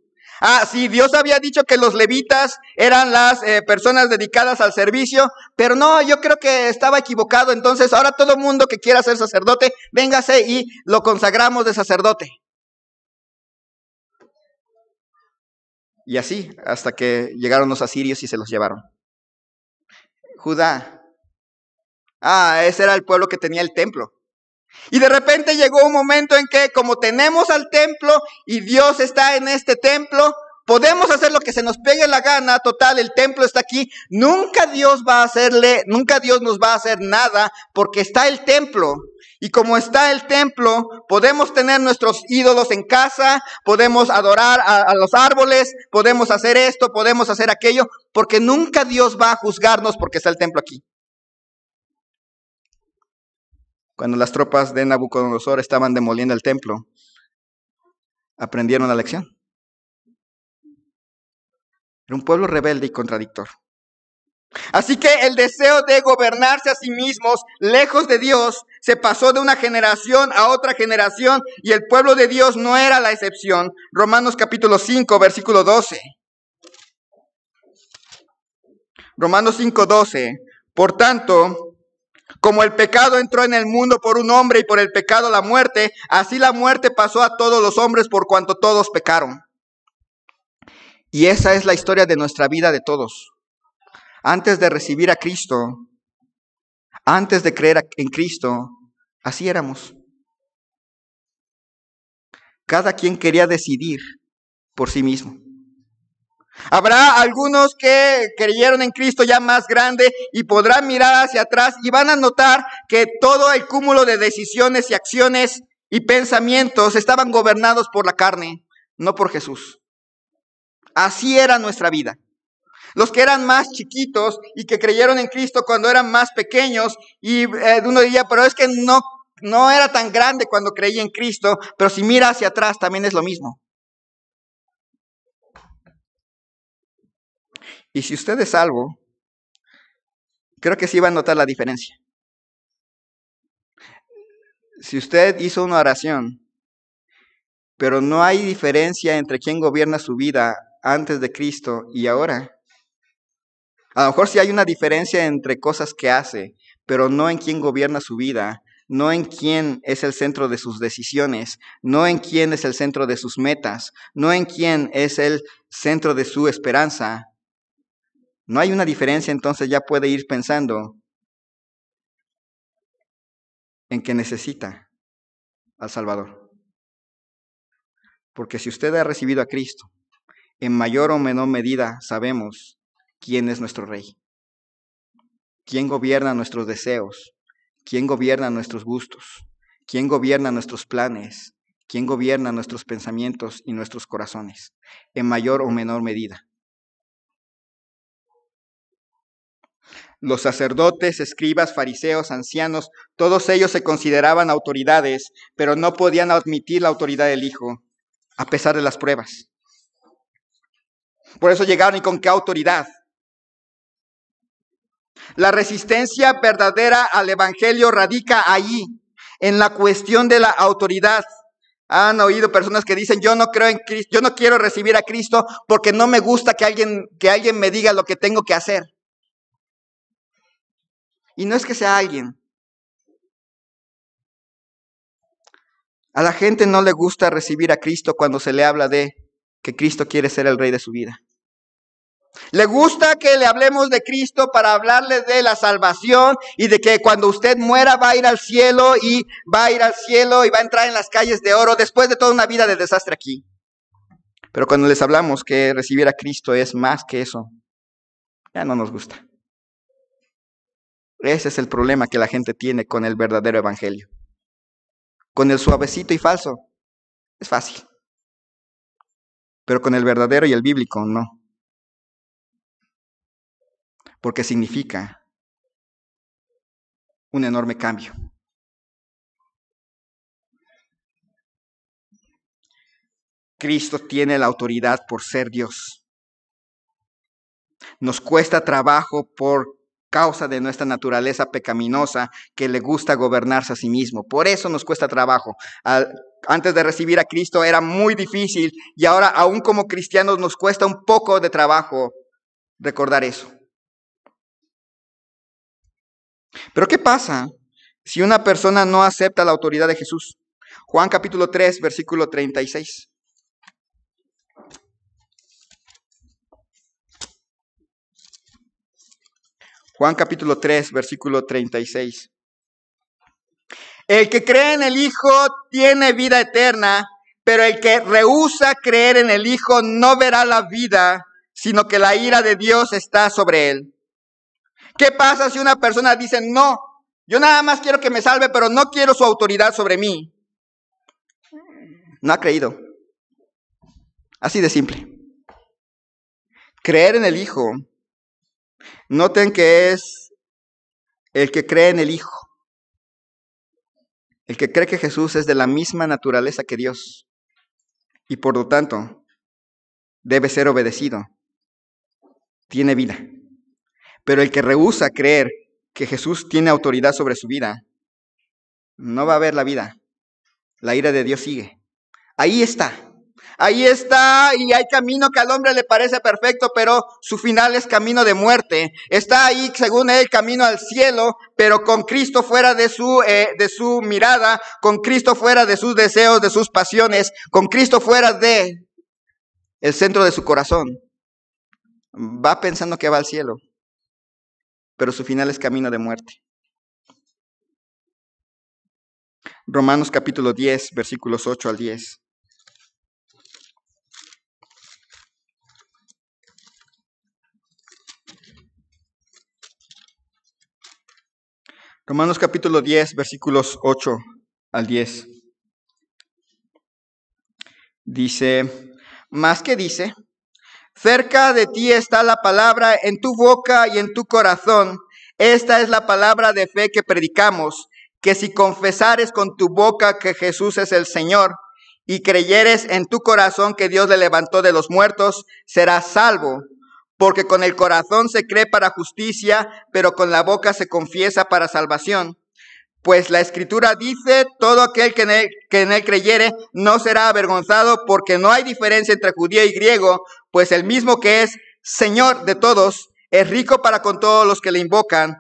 Sí, Dios había dicho que los levitas eran las personas dedicadas al servicio, pero no, yo creo que estaba equivocado. Entonces ahora todo mundo que quiera ser sacerdote, véngase y lo consagramos de sacerdote. Y así, hasta que llegaron los asirios y se los llevaron. Judá. Ese era el pueblo que tenía el templo. Y de repente llegó un momento en que, como tenemos al templo y Dios está en este templo, podemos hacer lo que se nos pegue la gana. Total, el templo está aquí. Nunca Dios nos va a hacer nada porque está el templo. Y como está el templo, podemos tener nuestros ídolos en casa, podemos adorar a los árboles, podemos hacer esto, podemos hacer aquello, porque nunca Dios va a juzgarnos porque está el templo aquí. Cuando las tropas de Nabucodonosor estaban demoliendo el templo, aprendieron la lección. Era un pueblo rebelde y contradictor. Así que el deseo de gobernarse a sí mismos, lejos de Dios, se pasó de una generación a otra generación y el pueblo de Dios no era la excepción. Romanos capítulo 5, versículo 12. Romanos 5, 12. Por tanto, como el pecado entró en el mundo por un hombre y por el pecado la muerte, así la muerte pasó a todos los hombres por cuanto todos pecaron. Y esa es la historia de nuestra vida de todos. Antes de recibir a Cristo, antes de creer en Cristo, así éramos. Cada quien quería decidir por sí mismo. Habrá algunos que creyeron en Cristo ya más grande y podrán mirar hacia atrás y van a notar que todo el cúmulo de decisiones y acciones y pensamientos estaban gobernados por la carne, no por Jesús. Así era nuestra vida. Los que eran más chiquitos y que creyeron en Cristo cuando eran más pequeños, y uno diría, pero es que no era tan grande cuando creía en Cristo, pero si mira hacia atrás también es lo mismo. Y si usted es salvo, creo que sí va a notar la diferencia. Si usted hizo una oración, pero no hay diferencia entre quién gobierna su vida antes de Cristo y ahora. A lo mejor sí hay una diferencia entre cosas que hace, pero no en quién gobierna su vida, no en quién es el centro de sus decisiones, no en quién es el centro de sus metas, no en quién es el centro de su esperanza. No hay una diferencia, entonces ya puede ir pensando en que necesita al Salvador. Porque si usted ha recibido a Cristo, en mayor o menor medida sabemos quién es nuestro Rey, quién gobierna nuestros deseos, quién gobierna nuestros gustos, quién gobierna nuestros planes, quién gobierna nuestros pensamientos y nuestros corazones, en mayor o menor medida. Los sacerdotes, escribas, fariseos, ancianos, todos ellos se consideraban autoridades, pero no podían admitir la autoridad del Hijo, a pesar de las pruebas. Por eso llegaron, ¿y con qué autoridad? La resistencia verdadera al Evangelio radica ahí, en la cuestión de la autoridad. Han oído personas que dicen, yo no creo en Cristo, yo no quiero recibir a Cristo porque no me gusta que alguien me diga lo que tengo que hacer. Y no es que sea alguien. A la gente no le gusta recibir a Cristo cuando se le habla de que Cristo quiere ser el rey de su vida. Le gusta que le hablemos de Cristo para hablarle de la salvación y de que cuando usted muera va a ir al cielo y va a entrar en las calles de oro después de toda una vida de desastre aquí. Pero cuando les hablamos que recibir a Cristo es más que eso, ya no nos gusta. Ese es el problema que la gente tiene con el verdadero evangelio. Con el suavecito y falso es fácil, pero con el verdadero y el bíblico no. Porque significa un enorme cambio. Cristo tiene la autoridad por ser Dios. Nos cuesta trabajo por causa de nuestra naturaleza pecaminosa que le gusta gobernarse a sí mismo. Por eso nos cuesta trabajo. Antes de recibir a Cristo era muy difícil y ahora aún como cristianos nos cuesta un poco de trabajo recordar eso. Pero ¿qué pasa si una persona no acepta la autoridad de Jesús? Juan capítulo 3, versículo 36. Juan capítulo 3, versículo 36. El que cree en el Hijo tiene vida eterna, pero el que rehúsa creer en el Hijo no verá la vida, sino que la ira de Dios está sobre él. ¿Qué pasa si una persona dice, no, yo nada más quiero que me salve, pero no quiero su autoridad sobre mí? No ha creído. Así de simple. Creer en el Hijo, noten que es el que cree en el Hijo. El que cree que Jesús es de la misma naturaleza que Dios y por lo tanto debe ser obedecido, tiene vida. Pero el que rehúsa creer que Jesús tiene autoridad sobre su vida, no va a ver la vida. La ira de Dios sigue. Ahí está y hay camino que al hombre le parece perfecto, pero su final es camino de muerte. Está ahí, según él, camino al cielo, pero con Cristo fuera de su mirada, con Cristo fuera de sus deseos, de sus pasiones, con Cristo fuera de el centro de su corazón. Va pensando que va al cielo, pero su final es camino de muerte. Romanos capítulo 10, versículos 8 al 10. Romanos capítulo 10, versículos 8 al 10. Dice, ¿más que dice? Cerca de ti está la palabra en tu boca y en tu corazón. Esta es la palabra de fe que predicamos, que si confesares con tu boca que Jesús es el Señor y creyeres en tu corazón que Dios le levantó de los muertos, serás salvo. Porque con el corazón se cree para justicia, pero con la boca se confiesa para salvación. Pues la Escritura dice, todo aquel que en él creyere no será avergonzado, porque no hay diferencia entre judío y griego, pues el mismo que es Señor de todos, es rico para con todos los que le invocan,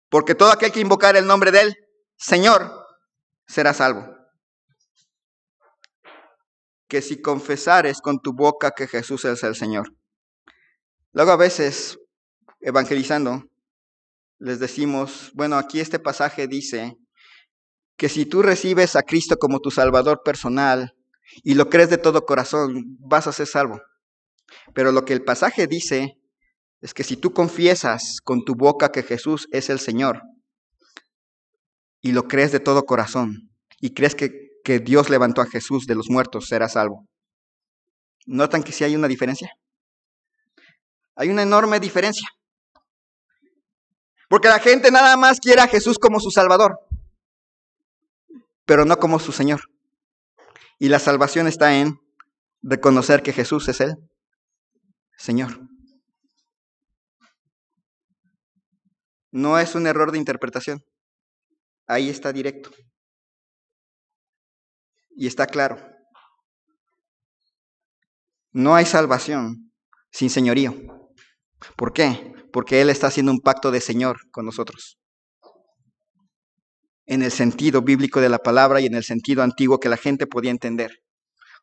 porque todo aquel que invocar el nombre de él, Señor, será salvo. Que si confesares con tu boca que Jesús es el Señor. Luego a veces evangelizando, les decimos, bueno, aquí este pasaje dice que si tú recibes a Cristo como tu Salvador personal y lo crees de todo corazón, vas a ser salvo. Pero lo que el pasaje dice es que si tú confiesas con tu boca que Jesús es el Señor y lo crees de todo corazón y crees que Dios levantó a Jesús de los muertos, serás salvo. ¿Notan que sí hay una diferencia? Hay una enorme diferencia. Porque la gente nada más quiere a Jesús como su Salvador, pero no como su Señor. Y la salvación está en reconocer que Jesús es el Señor. No es un error de interpretación. Ahí está directo. Y está claro. No hay salvación sin señorío. ¿Por qué? Porque Él está haciendo un pacto de Señor con nosotros. En el sentido bíblico de la palabra y en el sentido antiguo que la gente podía entender.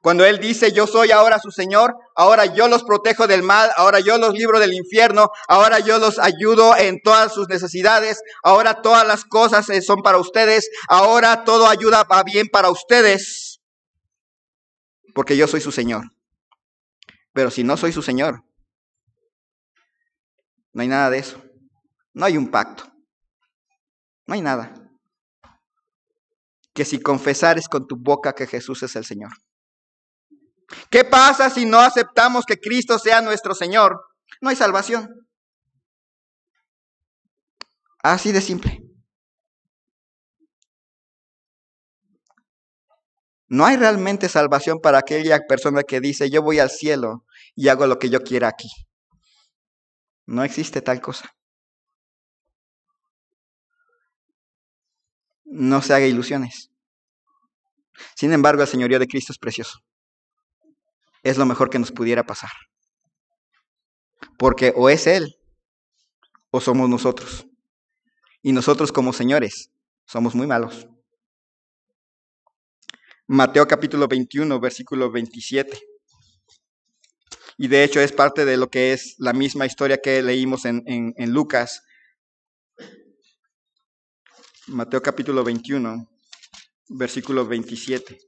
Cuando Él dice, yo soy ahora su Señor, ahora yo los protejo del mal, ahora yo los libro del infierno, ahora yo los ayudo en todas sus necesidades, ahora todas las cosas son para ustedes, ahora todo ayuda va bien para ustedes, porque yo soy su Señor. Pero si no soy su Señor, no hay nada de eso. No hay un pacto. No hay nada. Que si confesares con tu boca que Jesús es el Señor. ¿Qué pasa si no aceptamos que Cristo sea nuestro Señor? No hay salvación. Así de simple. No hay realmente salvación para aquella persona que dice, yo voy al cielo y hago lo que yo quiera aquí. No existe tal cosa. No se haga ilusiones. Sin embargo, el señorío de Cristo es precioso. Es lo mejor que nos pudiera pasar. Porque o es Él o somos nosotros. Y nosotros como señores somos muy malos. Mateo capítulo 21, versículo 27. Y de hecho es parte de lo que es la misma historia que leímos en Lucas. Mateo capítulo 21, versículo 27.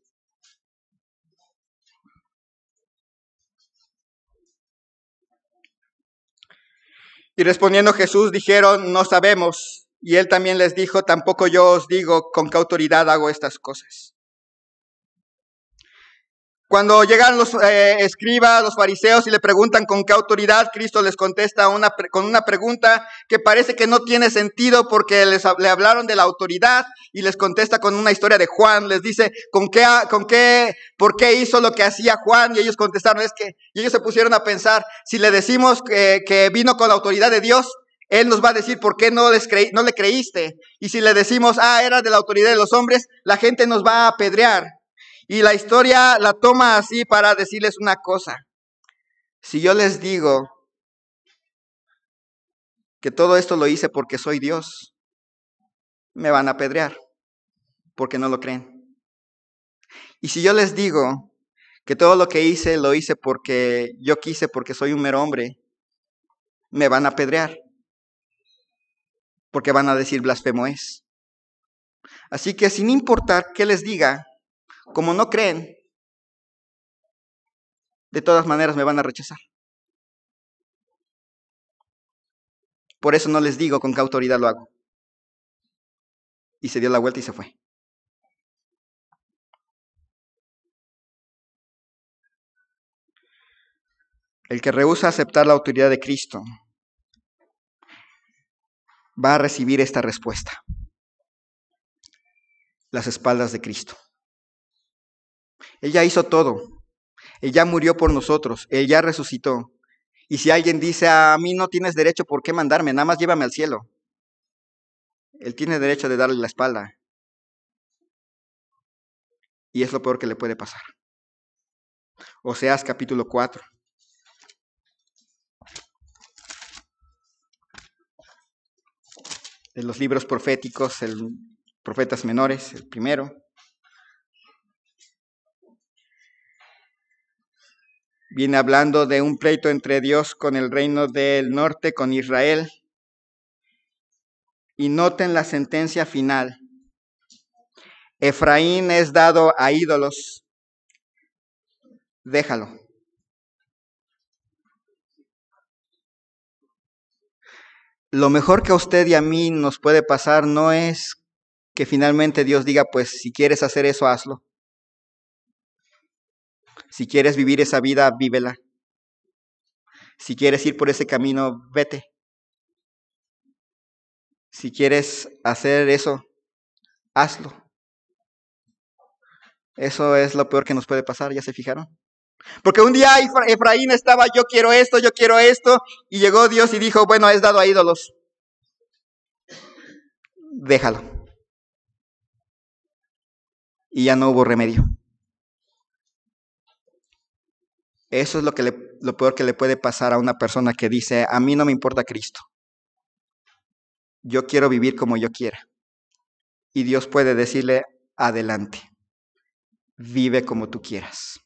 Y respondiendo Jesús dijeron, no sabemos. Y él también les dijo, tampoco yo os digo con qué autoridad hago estas cosas. Cuando llegan los escribas, los fariseos y le preguntan con qué autoridad, Cristo les contesta con una pregunta que parece que no tiene sentido porque le hablaron de la autoridad y les contesta con una historia de Juan. Les dice, ¿por qué hizo lo que hacía Juan? Y ellos contestaron, y ellos se pusieron a pensar, si le decimos que vino con la autoridad de Dios, Él nos va a decir, ¿por qué no le creíste? Y si le decimos, era de la autoridad de los hombres, la gente nos va a apedrear. Y la historia la toma así para decirles una cosa. Si yo les digo que todo esto lo hice porque soy Dios, me van a apedrear porque no lo creen. Y si yo les digo que todo lo que hice lo hice porque yo quise, porque soy un mero hombre, me van a apedrear porque van a decir blasfemo es. Así que sin importar qué les diga, como no creen, de todas maneras me van a rechazar. Por eso no les digo con qué autoridad lo hago. Y se dio la vuelta y se fue. El que rehúsa aceptar la autoridad de Cristo va a recibir esta respuesta. Las espaldas de Cristo. Él ya hizo todo. Él ya murió por nosotros. Él ya resucitó. Y si alguien dice, a mí no tienes derecho por qué mandarme, nada más llévame al cielo. Él tiene derecho de darle la espalda. Y es lo peor que le puede pasar. Oseas capítulo 4. De los libros proféticos, profetas menores, el primero. Viene hablando de un pleito entre Dios con el reino del norte, con Israel. Y noten la sentencia final. Efraín es dado a ídolos. Déjalo. Lo mejor que a usted y a mí nos puede pasar no es que finalmente Dios diga, pues si quieres hacer eso, hazlo. Si quieres vivir esa vida, vívela. Si quieres ir por ese camino, vete. Si quieres hacer eso, hazlo. Eso es lo peor que nos puede pasar, ¿ya se fijaron? Porque un día Efraín estaba, yo quiero esto, y llegó Dios y dijo, bueno, es dado a ídolos. Déjalo. Y ya no hubo remedio. Eso es lo peor que le puede pasar a una persona que dice, a mí no me importa Cristo. Yo quiero vivir como yo quiera. Y Dios puede decirle, adelante, vive como tú quieras.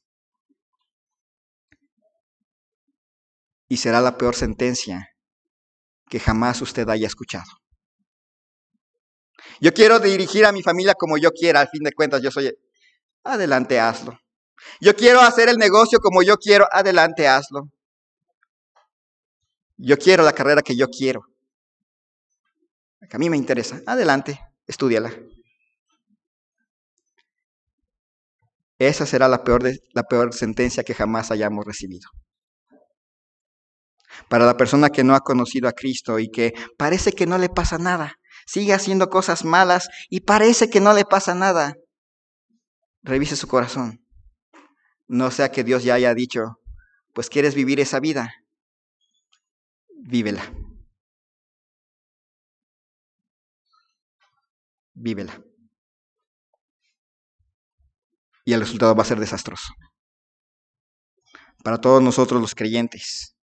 Y será la peor sentencia que jamás usted haya escuchado. Yo quiero dirigir a mi familia como yo quiera, al fin de cuentas yo soy, adelante, hazlo. Yo quiero hacer el negocio como yo quiero, adelante, hazlo. Yo quiero la carrera que yo quiero, que a mí me interesa, adelante, estúdiala. Esa será la peor sentencia que jamás hayamos recibido. Para la persona que no ha conocido a Cristo y que parece que no le pasa nada, sigue haciendo cosas malas y parece que no le pasa nada, revise su corazón. No sea que Dios ya haya dicho, pues quieres vivir esa vida, vívela. Vívela. Y el resultado va a ser desastroso. Para todos nosotros los creyentes.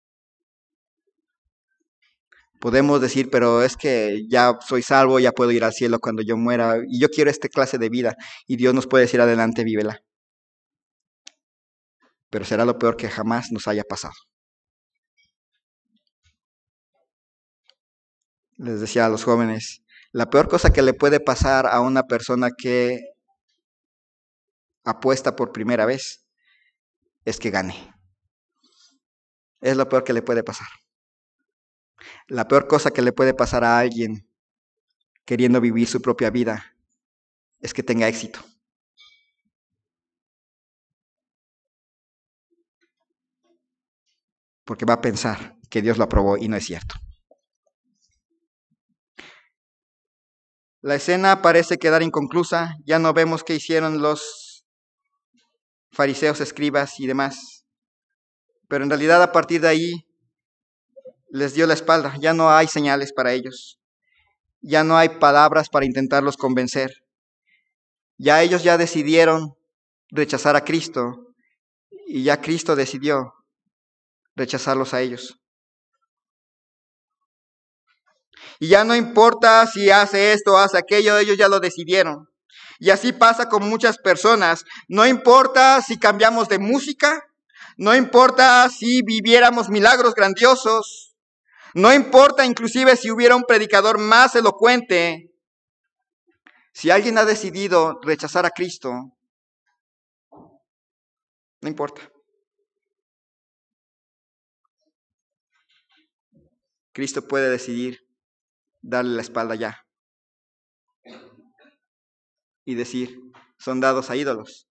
Podemos decir, pero es que ya soy salvo, ya puedo ir al cielo cuando yo muera, y yo quiero esta clase de vida, y Dios nos puede decir, adelante, vívela. Pero será lo peor que jamás nos haya pasado. Les decía a los jóvenes, la peor cosa que le puede pasar a una persona que apuesta por primera vez es que gane. Es lo peor que le puede pasar. La peor cosa que le puede pasar a alguien queriendo vivir su propia vida es que tenga éxito. Porque va a pensar que Dios lo aprobó y no es cierto. La escena parece quedar inconclusa. Ya no vemos qué hicieron los fariseos, escribas y demás. Pero en realidad a partir de ahí les dio la espalda. Ya no hay señales para ellos. Ya no hay palabras para intentarlos convencer. Ya ellos ya decidieron rechazar a Cristo y ya Cristo decidió rechazarlos a ellos. Y ya no importa si hace esto o hace aquello, ellos ya lo decidieron. Y así pasa con muchas personas. No importa si cambiamos de música, no importa si viviéramos milagros grandiosos, no importa inclusive si hubiera un predicador más elocuente. Si alguien ha decidido rechazar a Cristo, no importa. Cristo puede decidir darle la espalda ya y decir, son dados a ídolos.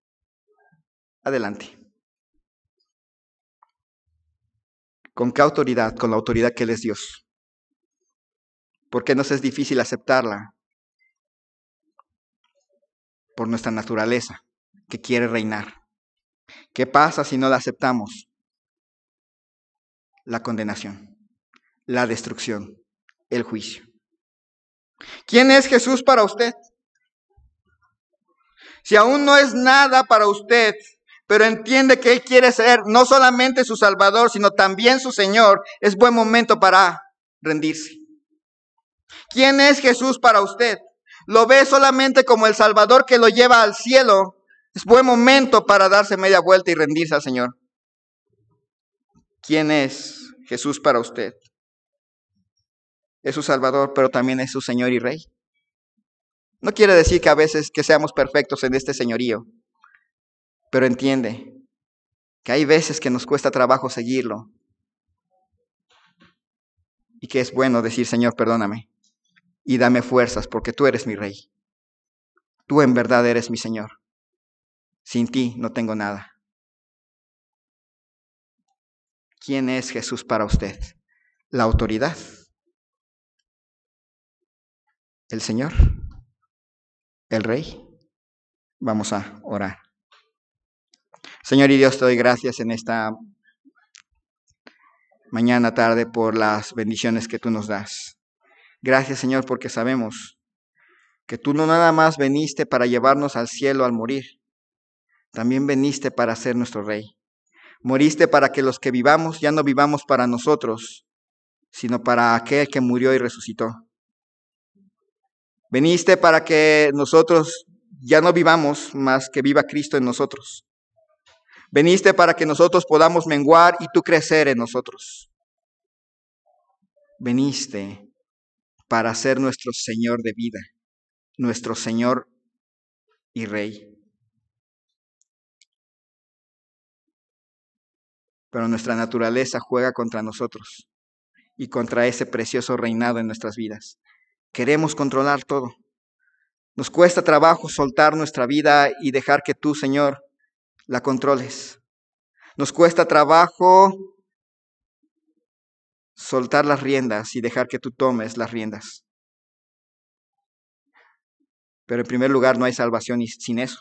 Adelante. ¿Con qué autoridad? Con la autoridad que Él es Dios. ¿Por qué nos es difícil aceptarla? Por nuestra naturaleza, que quiere reinar. ¿Qué pasa si no la aceptamos? La condenación, la destrucción, el juicio. ¿Quién es Jesús para usted? Si aún no es nada para usted, pero entiende que Él quiere ser no solamente su Salvador, sino también su Señor, es buen momento para rendirse. ¿Quién es Jesús para usted? ¿Lo ve solamente como el Salvador que lo lleva al cielo? Es buen momento para darse media vuelta y rendirse al Señor. ¿Quién es Jesús para usted? Es su Salvador, pero también es su Señor y Rey. No quiere decir que a veces que seamos perfectos en este señorío, pero entiende que hay veces que nos cuesta trabajo seguirlo y que es bueno decir, Señor, perdóname y dame fuerzas porque tú eres mi Rey. Tú en verdad eres mi Señor. Sin ti no tengo nada. ¿Quién es Jesús para usted? ¿La autoridad? ¿El Señor? ¿El Rey? Vamos a orar. Señor y Dios, te doy gracias en esta mañana, tarde, por las bendiciones que tú nos das. Gracias, Señor, porque sabemos que tú no nada más veniste para llevarnos al cielo al morir, también veniste para ser nuestro Rey. Moriste para que los que vivamos ya no vivamos para nosotros, sino para aquel que murió y resucitó. Veniste para que nosotros ya no vivamos, más que viva Cristo en nosotros. Veniste para que nosotros podamos menguar y tú crecer en nosotros. Veniste para ser nuestro Señor de vida, nuestro Señor y Rey. Pero nuestra naturaleza juega contra nosotros y contra ese precioso reinado en nuestras vidas. Queremos controlar todo. Nos cuesta trabajo soltar nuestra vida y dejar que tú, Señor, la controles. Nos cuesta trabajo soltar las riendas y dejar que tú tomes las riendas. Pero en primer lugar, no hay salvación sin eso.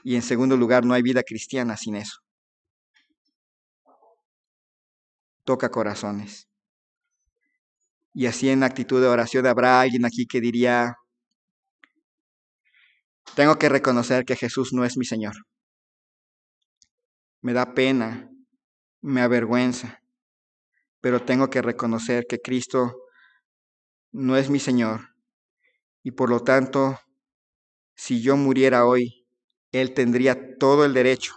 Y en segundo lugar, no hay vida cristiana sin eso. Toca corazones. Y así en actitud de oración habrá alguien aquí que diría, tengo que reconocer que Jesús no es mi Señor. Me da pena, me avergüenza, pero tengo que reconocer que Cristo no es mi Señor. Y por lo tanto, si yo muriera hoy, Él tendría todo el derecho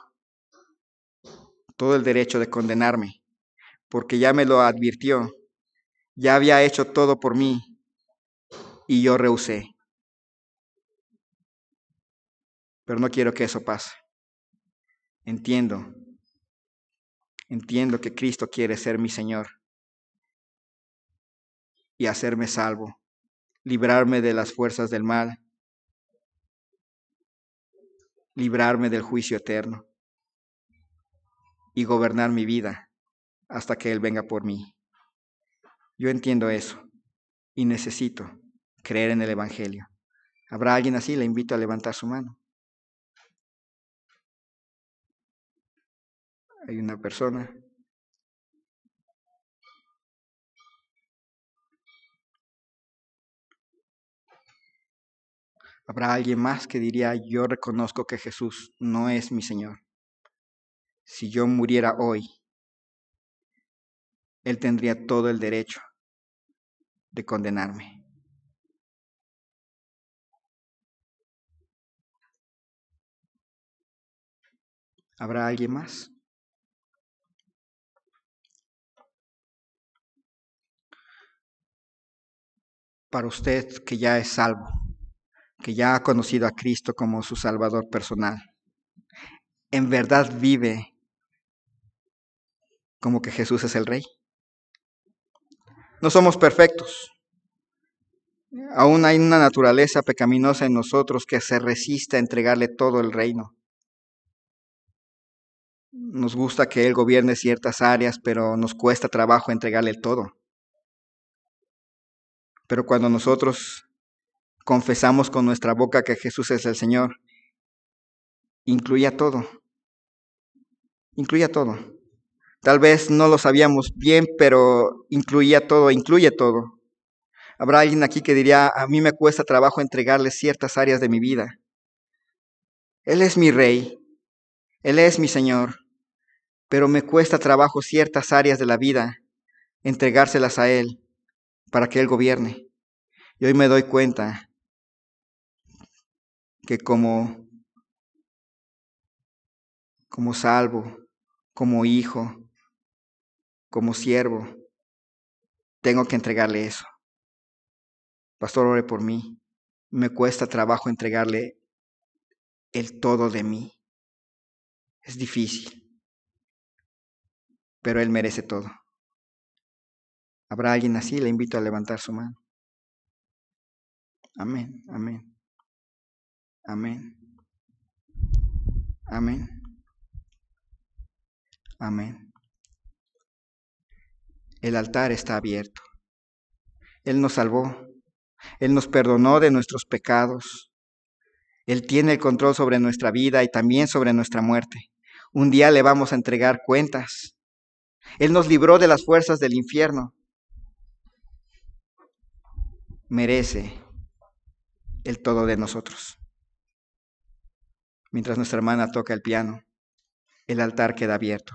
de condenarme, porque ya me lo advirtió, ya había hecho todo por mí y yo rehusé. Pero no quiero que eso pase. Entiendo que Cristo quiere ser mi Señor y hacerme salvo, librarme de las fuerzas del mal, librarme del juicio eterno y gobernar mi vida hasta que Él venga por mí. Yo entiendo eso y necesito creer en el Evangelio. ¿Habrá alguien así? Le invito a levantar su mano. Hay una persona. ¿Habrá alguien más que diría, yo reconozco que Jesús no es mi Señor? Si yo muriera hoy, Él tendría todo el derecho de condenarme. ¿Habrá alguien más? Para usted que ya es salvo, que ya ha conocido a Cristo como su Salvador personal, ¿en verdad vive como que Jesús es el Rey? No somos perfectos. Aún hay una naturaleza pecaminosa en nosotros que se resiste a entregarle todo el reino. Nos gusta que Él gobierne ciertas áreas, pero nos cuesta trabajo entregarle todo. Pero cuando nosotros confesamos con nuestra boca que Jesús es el Señor, incluía todo. Incluía todo. Tal vez no lo sabíamos bien, pero incluye todo. Habrá alguien aquí que diría, a mí me cuesta trabajo entregarle ciertas áreas de mi vida. Él es mi Rey, Él es mi Señor, pero me cuesta trabajo ciertas áreas de la vida entregárselas a Él para que Él gobierne. Y hoy me doy cuenta que como salvo, como hijo, como siervo, tengo que entregarle eso. Pastor, ore por mí. Me cuesta trabajo entregarle el todo de mí. Es difícil, pero Él merece todo. ¿Habrá alguien así? Le invito a levantar su mano. Amén, amén, amén, amén, amén. El altar está abierto. Él nos salvó. Él nos perdonó de nuestros pecados. Él tiene el control sobre nuestra vida y también sobre nuestra muerte. Un día le vamos a entregar cuentas. Él nos libró de las fuerzas del infierno. Merece el todo de nosotros. Mientras nuestra hermana toca el piano, el altar queda abierto.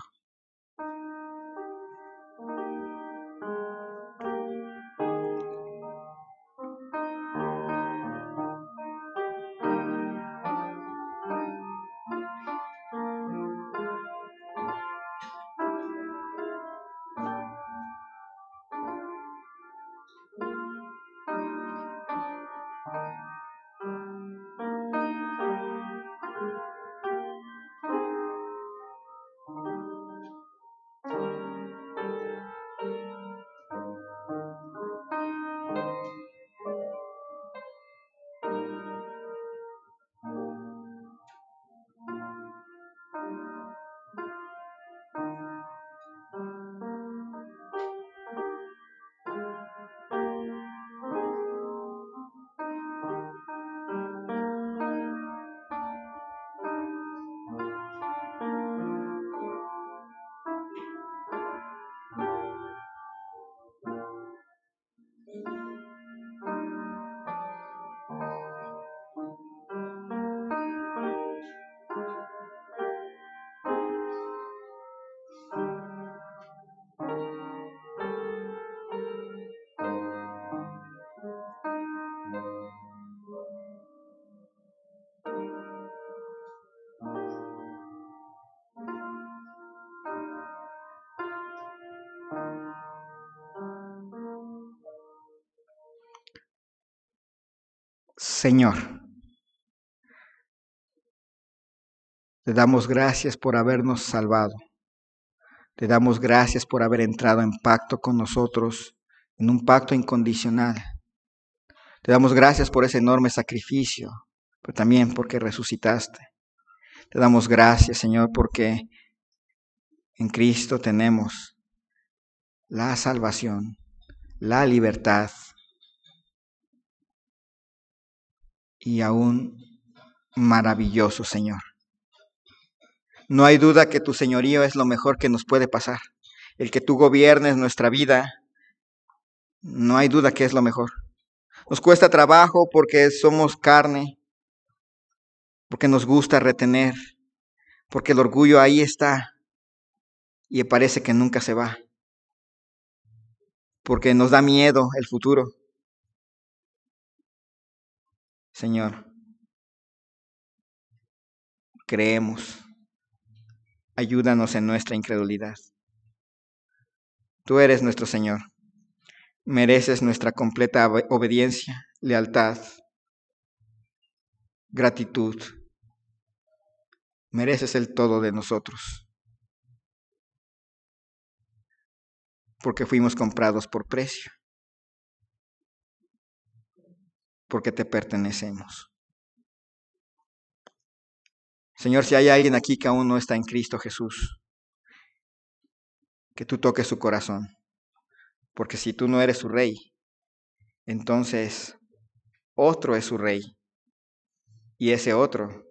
Señor, te damos gracias por habernos salvado. Te damos gracias por haber entrado en pacto con nosotros, en un pacto incondicional. Te damos gracias por ese enorme sacrificio, pero también porque resucitaste. Te damos gracias, Señor, porque en Cristo tenemos la salvación, la libertad y aún maravilloso, Señor. No hay duda que tu señorío es lo mejor que nos puede pasar. El que tú gobiernes nuestra vida, no hay duda que es lo mejor. Nos cuesta trabajo porque somos carne, porque nos gusta retener, porque el orgullo ahí está y parece que nunca se va, porque nos da miedo el futuro. Señor, creemos, ayúdanos en nuestra incredulidad. Tú eres nuestro Señor, mereces nuestra completa obediencia, lealtad, gratitud. Mereces el todo de nosotros, porque fuimos comprados por precio, porque te pertenecemos. Señor, si hay alguien aquí que aún no está en Cristo Jesús, que tú toques su corazón, porque si tú no eres su rey, entonces otro es su rey, y ese otro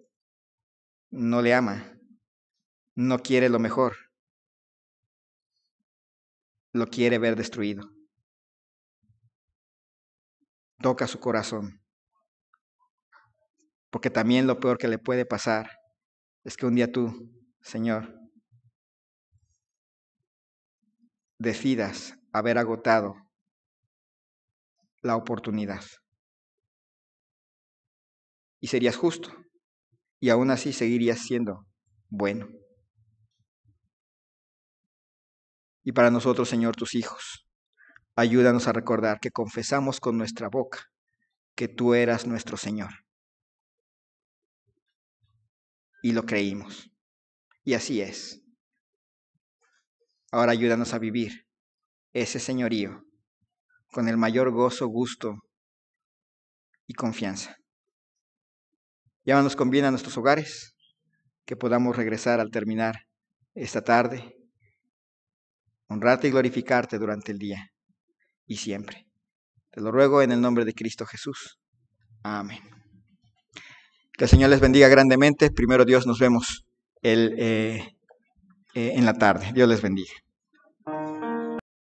no le ama, no quiere lo mejor, lo quiere ver destruido. Toca su corazón, porque también lo peor que le puede pasar es que un día tú, Señor, decidas haber agotado la oportunidad. Y serías justo, y aún así seguirías siendo bueno. Y para nosotros, Señor, tus hijos, ayúdanos a recordar que confesamos con nuestra boca que tú eras nuestro Señor. Y lo creímos. Y así es. Ahora ayúdanos a vivir ese señorío con el mayor gozo, gusto y confianza. Llévanos con bien a nuestros hogares, que podamos regresar al terminar esta tarde, honrarte y glorificarte durante el día y siempre. Te lo ruego en el nombre de Cristo Jesús. Amén. Que el Señor les bendiga grandemente. Primero Dios, nos vemos en la tarde. Dios les bendiga.